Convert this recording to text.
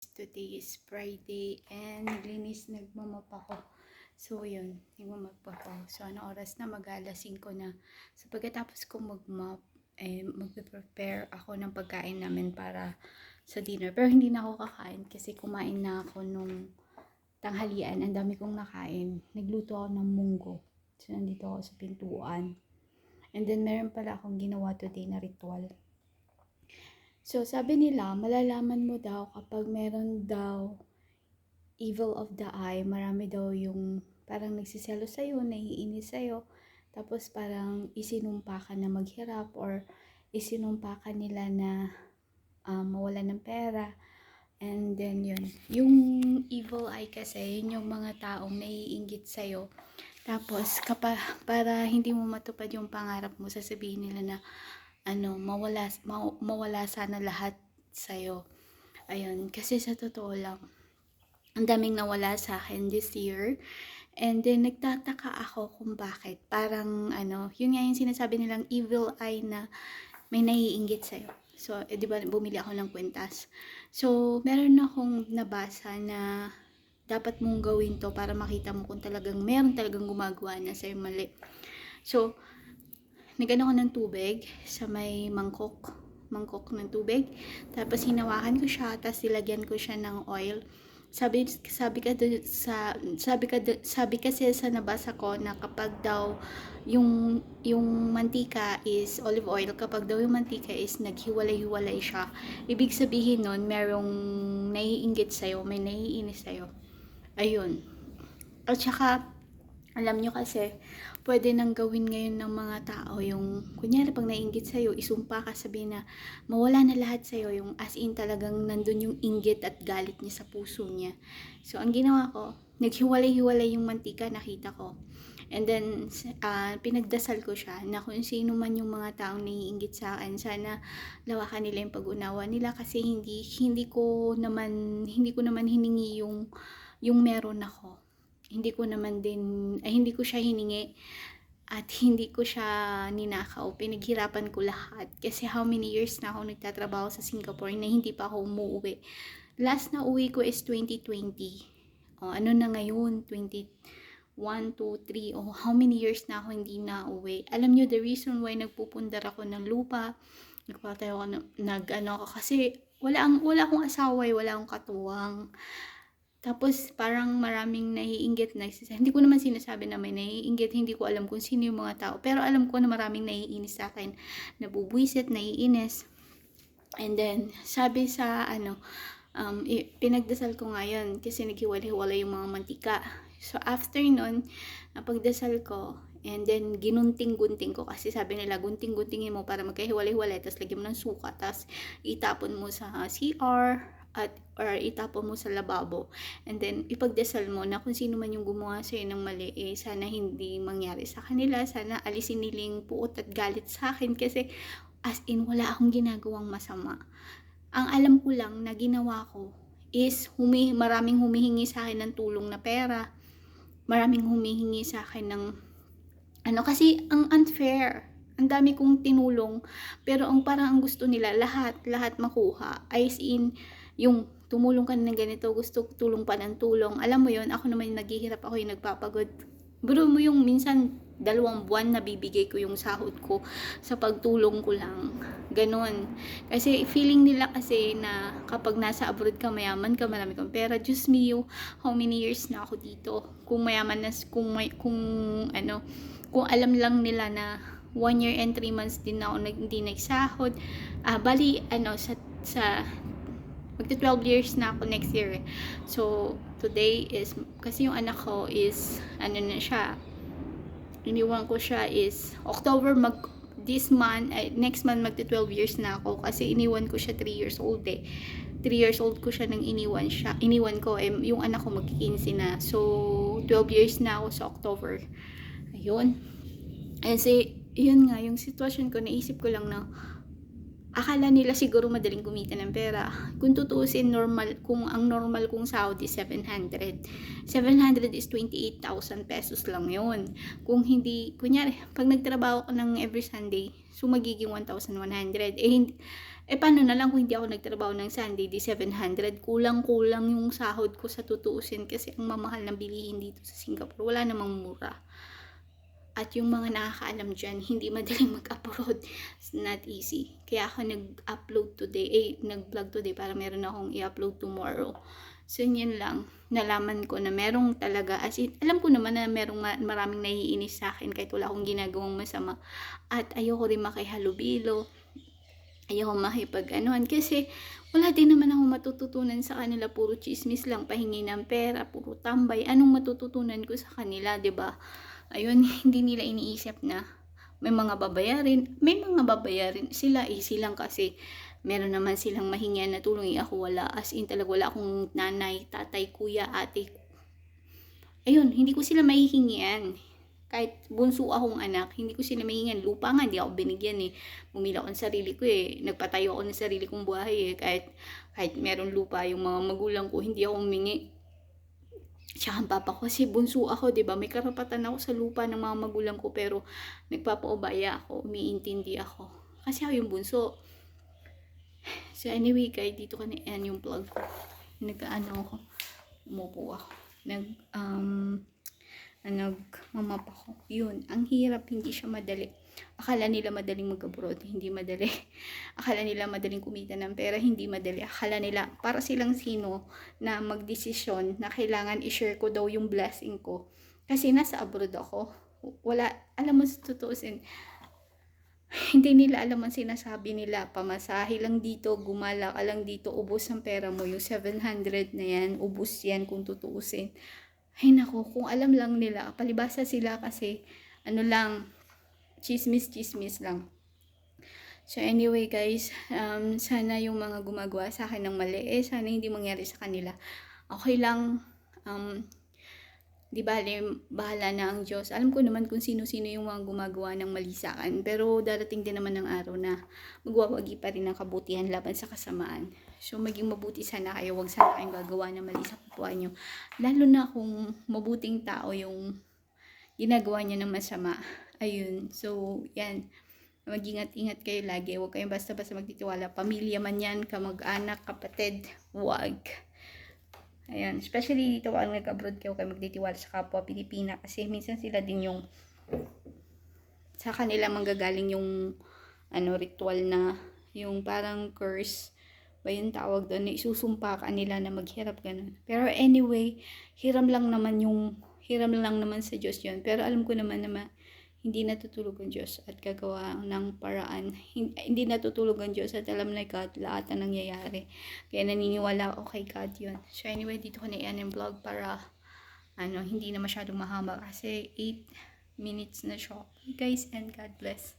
Today is Friday and nagmamap ako. So, yun, nagmamap ako. So, ano oras na? Mag-alas 5 na. So, pagkatapos ko magmap, magpe-prepare ako ng pagkain namin para sa dinner. Pero hindi na ako kakain kasi kumain na ako nung tanghalian. Ang dami kong nakain. Nagluto ako ng munggo. So, nandito ako sa pintuan. And then, meron pala akong ginawa today na ritual. So, sabi nila, malalaman mo daw kapag meron daw evil of the eye, marami daw yung parang nagsiselo sa'yo, naiinis sa'yo, tapos parang isinumpa ka na maghirap or isinumpa ka nila na mawala ng pera. And then yun, yung evil eye kasi, yun yung mga taong naiinggit sa'yo. Tapos, para hindi mo matupad yung pangarap mo, sasabihin nila na mawala sana lahat sa'yo. Ayun, kasi sa totoo lang, ang daming nawala sa akin this year. And then, nagtataka ako kung bakit. Parang, yun nga yung sinasabi nilang evil eye na may naiinggit sa'yo. So, di ba, bumili ako ng kwentas. So, meron akong nabasa na dapat mong gawin to para makita mo kung meron talagang gumagawa na sa'yo mali. So, nagano ko ng tubig sa may mangkok ng tubig. Tapos hinawakan ko siya, tapos nilagyan ko siya ng oil. Sabi kasi sa nabasa ko na kapag daw yung mantika is olive oil, kapag daw yung mantika is naghiwalay-hiwalay siya, ibig sabihin nun merong naiinggit sa'yo, may naiinis sa'yo. Ayun. At saka alam nyo kasi, pwede nang gawin ngayon ng mga tao yung, kunyari pag naiinggit sa'yo, isumpa ka, sabihin na mawala na lahat sa'yo, yung as in talagang nandun yung inggit at galit niya sa puso niya. So, ang ginawa ko, naghiwalay-hiwalay yung mantika, nakita ko. And then, pinagdasal ko siya na kung sino man yung mga taong naiinggit sa akin, sana lawakan nila yung pag-unawa nila kasi hindi ko naman hiningi yung meron ako. Hindi ko siya hiningi at hindi ko siya ninakaw. Pinaghirapan ko lahat. Kasi how many years na ako nagtatrabaho sa Singapore na hindi pa ako umuwi. Last na uwi ko is 2020. Ano na ngayon? 21, 2, 3. How many years na ako hindi na uwi. Alam nyo, the reason why nagpupundar ako ng lupa, nagpatayo ako, kasi wala akong asawa, wala akong katuwang. Tapos, parang maraming naiinggit na hindi ko naman sinasabi na may naiinggit, hindi ko alam kung sino yung mga tao. Pero alam ko na maraming naiinis sa akin, nabubwisit, naiinis. And then, sabi sa, pinagdasal ko ngayon kasi naghiwalay-hiwalay yung mga mantika. So, after nun, napagdasal ko, and then, ginunting-gunting ko kasi sabi nila, gunting-guntingin mo para magkahiwalay-hiwalay, tapos lagyan mo ng suka, tapos itapon mo sa CR, or itapon mo sa lababo. And then, ipagdasal mo na kung sino man yung gumawa sa'yo ng mali, sana hindi mangyari sa kanila. Sana alisin nilang puot at galit sa akin kasi as in, wala akong ginagawang masama. Ang alam ko lang na ginawa ko is maraming humihingi sa akin ng tulong na pera. Maraming humihingi sa akin ng kasi ang unfair. Ang dami kong tinulong, pero ang gusto nila, lahat makuha. As in, yung tumulong ka na ng ganito, gusto tulong pa ng tulong. Alam mo yon, ako naman yung naghihirap, ako yung nagpapagod. Bro mo yung minsan 2 buwan na bibigay ko yung sahod ko sa pagtulong ko lang. Ganon. Kasi feeling nila kasi na kapag nasa abroad ka, mayaman ka, marami kang pera. Diyos mio, how many years na ako dito? Kung mayaman na, kung alam lang nila na 1 year and 3 months din ako hindi nagsahod. Sa magti 12 years na ako next year. So, today is, kasi yung anak ko is, na siya, iniwan ko siya is, next month magti 12 years na ako kasi iniwan ko siya 3 years old 3 years old ko siya nang iniwan ko, yung anak ko magki-15 na. So, 12 years na ako sa October. Ayun. Kasi, yun nga, yung sitwasyon ko, naisip ko lang na, akala nila siguro madaling kumita ng pera. Kung tutuusin, kung ang normal kong sahod is 700. 700 is 28,000 pesos lang yun. Kung hindi, kunyari, pag nagtrabaho ko ng every Sunday, so magiging 1,100. paano na lang kung hindi ako nagtrabaho ng Sunday, di 700, kulang-kulang yung sahod ko sa tutuusin kasi ang mamahal ng bilihin dito sa Singapore, wala namang mura. At yung mga nakakaalam dyan, hindi madaling mag-upload. It's not easy. Kaya ako nag-upload today, nag-vlog today para meron akong i-upload tomorrow. So, yun lang. Nalaman ko na merong talaga, as in, alam ko naman na merong maraming naiinis sa akin kahit wala akong ginagawang masama. At ayoko rin makihalubilo. Ayoko makipag-anuhan kasi wala din naman ako matututunan sa kanila. Puro chismis lang, pahingi ng pera, puro tambay. Anong matututunan ko sa kanila, 'di ba? Ayun, hindi nila iniisip na may mga babayarin sila, easy lang kasi meron naman silang mahingian na tulong, ako wala, as in talaga wala akong nanay, tatay, kuya, ate. Ayun, hindi ko sila mahihingian. Kahit bunso akong anak, hindi ko sila mahingian. Lupa nga, hindi ako binigyan eh. Bumili ako ng sarili ko eh. Nagpatayo ako ng sarili kong buhay eh. Kahit meron lupa yung mga magulang ko, hindi ako humingi. Tsaka ang papa ko, kasi bunso ako, diba? May karapatan ako sa lupa ng mga magulang ko, pero nagpapaubaya ako, umiintindi ako. Kasi ako yung bunso. So anyway, guys, dito ka na yung vlog ko. Ako, umupo ako. Nagmamap ako. Yun, ang hirap, hindi siya madali. Akala nila madaling mag-abroad, hindi madali. Akala nila madaling kumita ng pera, hindi madali. Akala nila, para silang sino na magdesisyon na kailangan i-share ko daw yung blessing ko. Kasi nasa abroad ako. Wala, alam mo sa tutuusin, hindi nila alam ang sinasabi nila. Pamasahe lang dito, gumala ka lang dito, ubos ang pera mo. Yung 700 na yan, ubos yan kung tutuusin. Ay nako, kung alam lang nila, palibasa sila kasi chismis lang. So anyway guys, sana yung mga gumagawa sa akin ng mali, sana hindi mangyari sa kanila. Okay lang, di bale, bahala na ang Diyos. Alam ko naman kung sino-sino yung mga gumagawa ng mali sa akin, pero darating din naman ng araw na magwawagi pa rin ng kabutihan laban sa kasamaan. So maging mabuti sana kayo, wag sana kayong gagawa ng mali sa kapwa nyo. Lalo na kung mabuting tao yung ginagawa niya ng masama. Ayun, so yan. Mag-ingat-ingat kayo lagi. Huwag kayong basta-basta magtitiwala. Pamilya man yan, kamag-anak, kapatid, huwag. Ayan, especially dito ang nag-abroad kayo magtitiwala sa kapwa Pilipina kasi minsan sila din yung sa kanila manggagaling yung ritual na yung parang curse ba yung tawag doon, na isusumpa ka nila na maghirap ganun. Pero anyway, hiram lang naman sa Diyos yun. Pero alam ko naman hindi natutulog ang Diyos at gagawa ng paraan. Hindi natutulog ang Diyos at alam na God lahat na nangyayari. Kaya naniniwala ako kay God yun. So anyway, dito ko na iyan yung vlog para hindi na masyadong mahaba kasi 8 minutes na siya. Okay guys, and God bless.